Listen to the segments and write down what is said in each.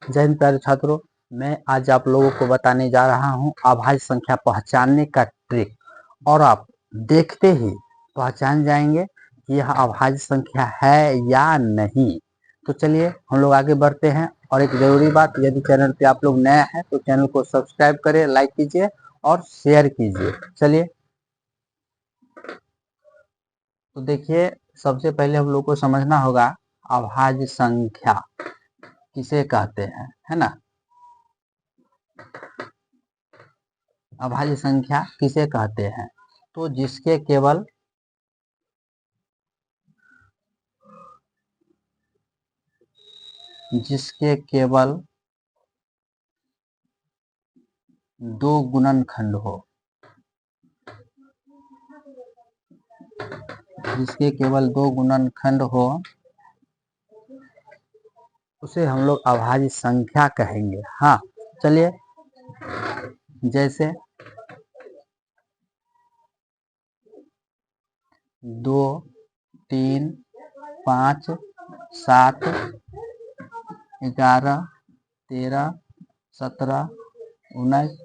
जय हिंद प्यारे छात्रों, मैं आज आप लोगों को बताने जा रहा हूं अभाज्य संख्या पहचानने का ट्रिक। और आप देखते ही पहचान जाएंगे कि यह अभाज्य संख्या है या नहीं। तो चलिए हम लोग आगे बढ़ते हैं। और एक जरूरी बात, यदि चैनल पे आप लोग नए हैं तो चैनल को सब्सक्राइब करें, लाइक कीजिए और शेयर कीजिए। चलिए तो देखिए, सबसे पहले हम लोग को समझना होगा अभाज्य संख्या किसे कहते हैं, है ना। अभाज्य संख्या किसे कहते हैं? तो जिसके केवल दो गुणनखंड हो, जिसके केवल दो गुणनखंड हो उसे हम लोग अभाज्य संख्या कहेंगे। हाँ चलिए, जैसे 2, 3, 5, 7, 11, 13, 17, 19,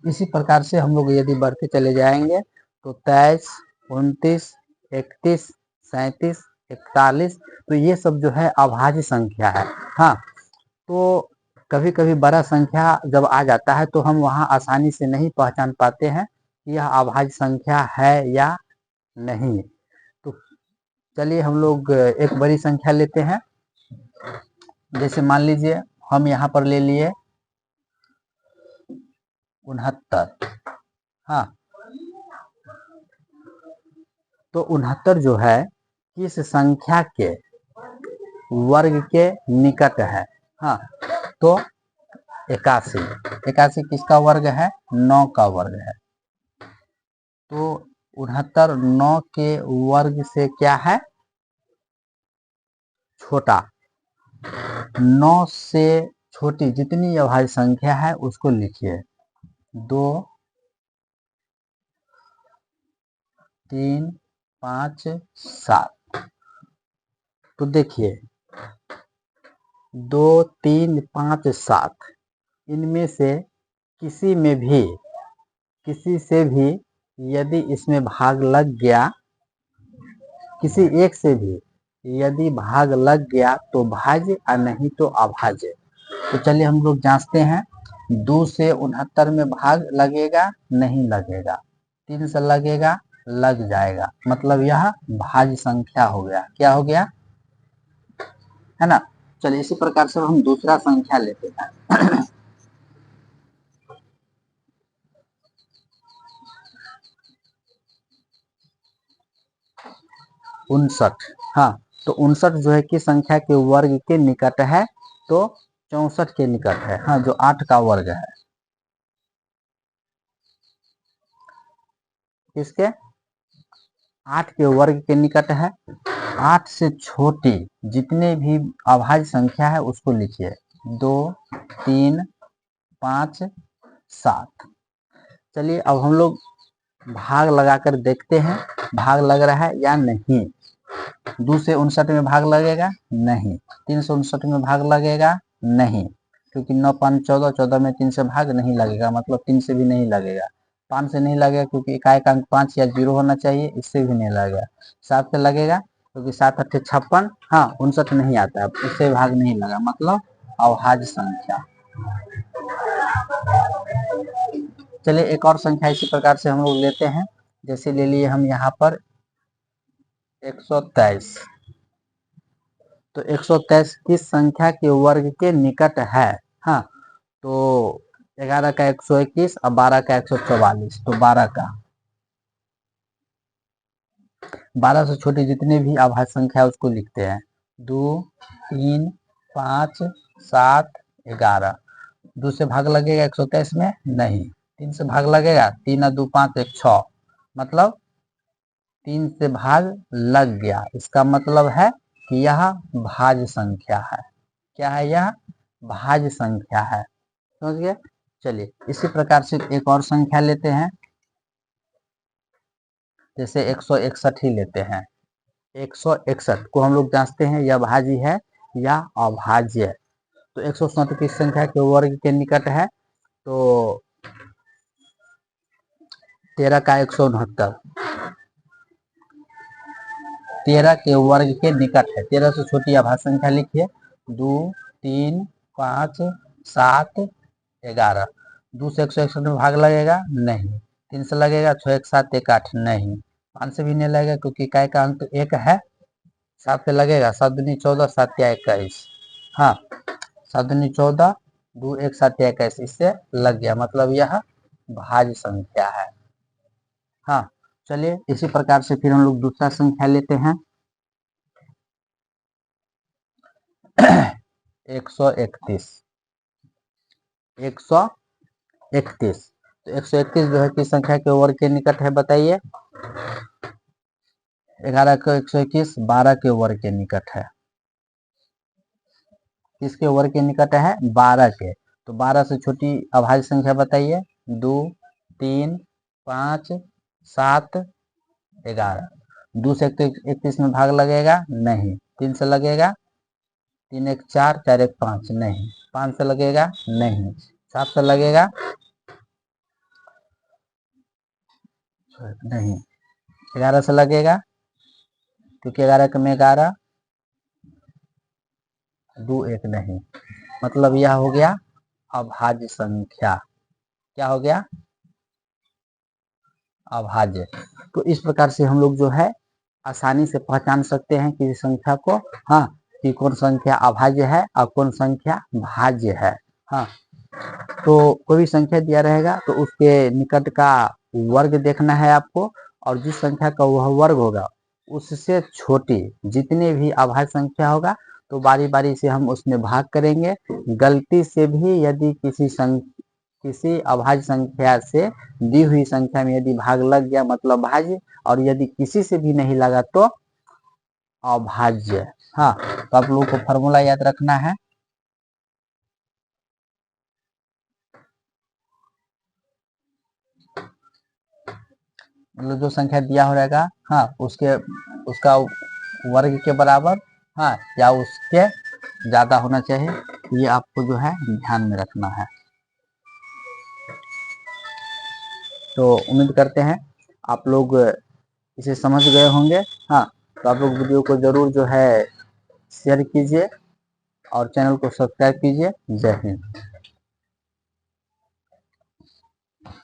इसी प्रकार से हम लोग यदि बढ़ते चले जाएंगे तो 23, 29, 31, 37, 41, तो ये सब जो है अभाज्य संख्या है। हाँ, तो कभी कभी बड़ा संख्या जब आ जाता है तो हम वहाँ आसानी से नहीं पहचान पाते हैं कि यह अभाज्य संख्या है या नहीं। तो चलिए हम लोग एक बड़ी संख्या लेते हैं। जैसे मान लीजिए हम यहाँ पर ले लिए 69। हाँ, तो 69 जो है किस संख्या के वर्ग के निकट है? हाँ, तो 81। 81 किसका वर्ग है? 9 का वर्ग है। तो 69 9 के वर्ग से क्या है? छोटा। 9 से छोटी जितनी अभाज्य संख्या है उसको लिखिए। 2, 3, 5, 7। तो देखिए 2, 3, 5, 7 इनमें से किसी से भी यदि इसमें भाग लग गया, किसी एक से भी यदि भाग लग गया तो भाज्य और नहीं तो अभाज्य। तो चलिए हम लोग जांचते हैं। 2 से 69 में भाग लगेगा? नहीं लगेगा। 3 से लगेगा? लग जाएगा। मतलब यह भाज्य संख्या हो गया। क्या हो गया? है ना। चलिए इसी प्रकार से हम दूसरा संख्या लेते हैं। 59। हाँ, तो 59 जो है कि संख्या के वर्ग के निकट है, तो 64 के निकट है। हाँ, जो 8 का वर्ग है। किसके? 8 के वर्ग के निकट है। 8 से छोटी जितने भी अभाज्य संख्या है उसको लिखिए। 2, 3, 5, 7। चलिए अब हम लोग भाग लगाकर देखते हैं भाग लग रहा है या नहीं। 2 से 59 में भाग लगेगा? नहीं। 3 से 59 में भाग लगेगा? नहीं, क्योंकि 9, 5, 14, 14 में 3 से भाग नहीं लगेगा, मतलब 3 से भी नहीं लगेगा। 5 से नहीं लगेगा क्योंकि इकाई अंक 5 या 0 होना चाहिए, इससे भी नहीं लगेगा। 7 से लगेगा क्योंकि 7 8 56। हाँ, 59 नहीं आता है, इससे भाग नहीं लगा, मतलब अभाज्य संख्या। चलिए एक और संख्या इसी प्रकार से हम लोग लेते हैं। जैसे ले लिए हम यहाँ पर 123। तो 123 किस संख्या के वर्ग के निकट है? हाँ, तो 11 का 121 और 12 का 144, तो 12 का। 12 से छोटी जितने भी अभाज्य संख्या है उसको लिखते हैं। 2, 3, 5, 7, 11। 2 से भाग लगेगा 123 में? नहीं। 3 से भाग लगेगा? 3 और 2 5 1 6, मतलब 3 से भाग लग गया। इसका मतलब है कि यह भाज्य संख्या है। क्या है? यह भाज्य संख्या है। समझ गए? चलिए इसी प्रकार से एक और संख्या लेते हैं। जैसे 161 ही लेते हैं। 161 को हम लोग जांचते हैं यह भाज्य है या अभाज्य। तो 167 किस संख्या के वर्ग के निकट है? तो 13 का 169, 13 के वर्ग के निकट है। 13 से छोटी अभाज्य संख्या लिखिए। 2, 3, 5, 7, 11। 2 से 161 में भाग लगेगा? नहीं। 3 से लगेगा? 6, 1, 7, 1, 8। नहीं। 5 से भी नहीं लगेगा क्योंकि इकाई का अंक 1 है। 7 से लगेगा? 7 दूनी 14, 7 या 21। हाँ, 7 दूनी 14, 2, 1, 7 या 21। इससे लग गया, मतलब यह भाज्य संख्या है। हाँ, चलिए इसी प्रकार से फिर हम लोग दूसरा संख्या लेते हैं। 131। 131। तो 131 जो है किस संख्या के वर्ग के निकट है बताइए? 11 को 121 12 के वर्ग के निकट है। किसके वर्ग के निकट है? 12 के। तो 12 से छोटी अभाज्य संख्या बताइए? 2, 3, 5, 7, 11। 2 से 31 में भाग लगेगा? नहीं। 3 से लगेगा? 3, 1, 4, 4, 1, 5। नहीं। 5 से लगेगा? नहीं। 7 से लगेगा? नहीं। 11 से लगेगा? क्योंकि 11 में 11, 2, 1 नहीं। मतलब यह हो गया अभाज्य संख्या। क्या हो गया? अभाज्य। तो इस प्रकार से हम लोग जो है आसानी से पहचान सकते हैं कि संख्या को, हाँ, कि कौन संख्या अभाज्य है और कौन संख्या भाज्य है। हाँ, तो कोई भी संख्या दिया रहेगा तो उसके निकट का वर्ग देखना है आपको, और जिस संख्या का वह वर्ग होगा उससे छोटी जितनी भी अभाज्य संख्या होगा तो बारी बारी से हम उसमें भाग करेंगे। गलती से भी यदि किसी अभाज्य संख्या से दी हुई संख्या में यदि भाग लग गया मतलब भाज्य, और यदि किसी से भी नहीं लगा तो अभाज्य। हाँ, तो आप लोगों को फॉर्मूला याद रखना है। मतलब जो संख्या दिया हो रहेगा, हाँ, उसका वर्ग के बराबर, हाँ, या उसके ज्यादा होना चाहिए। ये आपको जो है ध्यान में रखना है। तो उम्मीद करते हैं आप लोग इसे समझ गए होंगे। हाँ, तो आप लोग वीडियो को जरूर जो है शेयर कीजिए और चैनल को सब्सक्राइब कीजिए। जय हिंद।